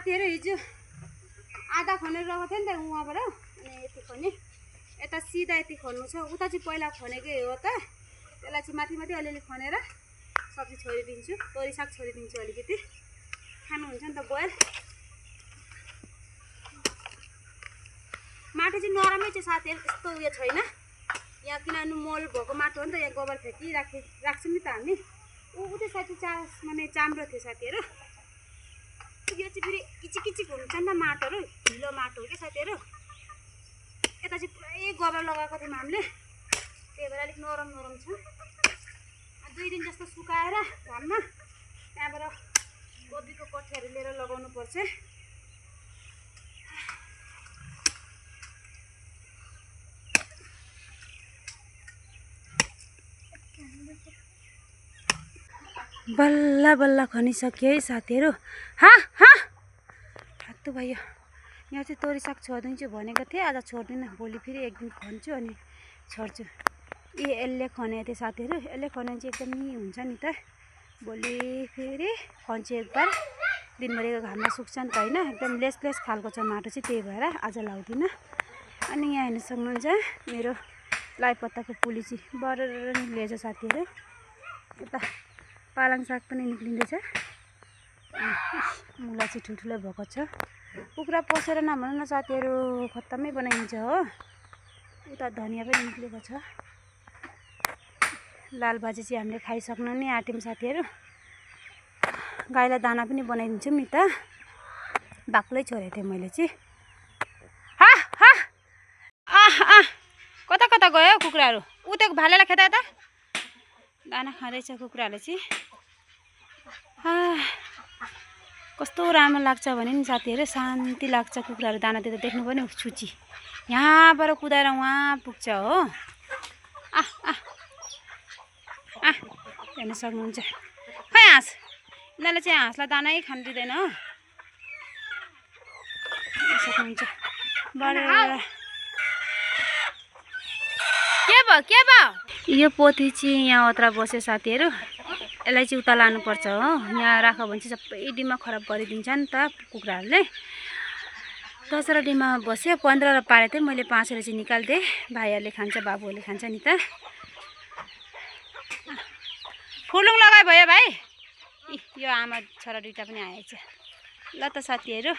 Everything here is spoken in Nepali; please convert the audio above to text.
साथीहरु हिजो आधा खनेर रहेको थियो नि त उहाँबाट अनि यति खने यता सिधा यति खन्नु छ उता चाहिँ पहिला खनेकै हो त त्यसलाई चाहिँ माथि माथि अलिअलि खनेर सब्जी छोडिदिन्छु तोरी साग छोडिदिन्छु अलिकति खानुहुन्छ नि त बोयल माटो चाहिँ नरमै छ साथीहरु त्यस्तो उयो छैन यहाँ किनभने मल भएको माटो हो नि त यहाँ गोबर फ्याँकी राख्छौँ नि त हामी उतै साथी माने चाम्रो थियो साथीहरु यो चाहिँ फेरि किचिकिचिक हुन्छ नि त माटोहरु ढिलो माटो हो क्या साथीहरु यता चाहिँ पुरै गोबर लगाएको थियौँ हामीले त्यही भएर अलिक नरम नरम छ 2 दिन जस्तो सुकाएर घाममा त्यहाँबाट कोपीको कठियाहरू लिएर लगाउनु पर्छ बल्ल बल्ल खनिसक्यो है साथीहरु हत्तु भयो यहाँ चाहिँ तोरी साग छोडिदिन्छु भनेको थिएँ आज छोड्दिनँ भोलि फेरि एक दिन खन्छु अनि छोड्छु यसले खने थियो साथीहरु यसले खने चाहिँ एकदमै हुन्छ नि त भोलि फेरि खन्छु एकबार दिनभरिको घाममा सुक्छ नि त हैन एकदम लेस खालको छ माटो चाहिँ त्यही भएर आज लाउँदिनँ अनि यहाँ हेर्न सक्नुहुन्छ मेरो लाइपत्ताको पुली चाहिँ बरर निक्लेछ साथीहरु यता पालङ साग पनि निक्लिँदैछ मुला चाहिँ ठुल्ठुलो भएको छ कुखुरा पसेर नभन्नु न साथीहरु खत्तमै बनाइन्छ हो उता धनिया पनि निक्लेको छ लाल भाजी चाहिँ हामीले खाइसक्नु नि आँट्यौँ साथीहरु गाईलाई दाना पनि बनाइदिन्छु नि त बाक्लै छोडेको थिएँ मैले चाहिँ कता कता गयो कुखुराहरू उतेको भालेलाई खेदा त दाना खाँदैछ कुखुराले चाहिँ कस्तो राम्रो लाग्छ भने नि साथीहरु शान्ति लाग्छ कुखुराहरू दाना दिँदा देख्नु पनि छुची यहाँबाट कुदाएर वहाँ पुग्छ हो हेर्न सक्नुहुन्छ खै हाँस यिनीहरूले चाहिँ हाँसलाई दानै खानु दिँदैन हो सक्नुहुन्छ के भयो यो पोथी चाहिँ यहाँ ओत्रा बस्यो साथीहरु यसलाई चाहिँ उता लानुपर्छ हो यहाँ राख्यो भने चाहिँ सबै डिम्मा खराब गरिदिन्छ नि त कुखुराहरूले 10 डिम्मा बस्यो 15 पारे थिएँ मैले 5 चाहिँ निकाल्दिएँ भाइहरूले खान्छ बाबुहरूले खान्छ नि त फुलुङ लगाइ भयो भाइ यो आमा छोरा दुईटा पनि आएछ ल त साथीहरु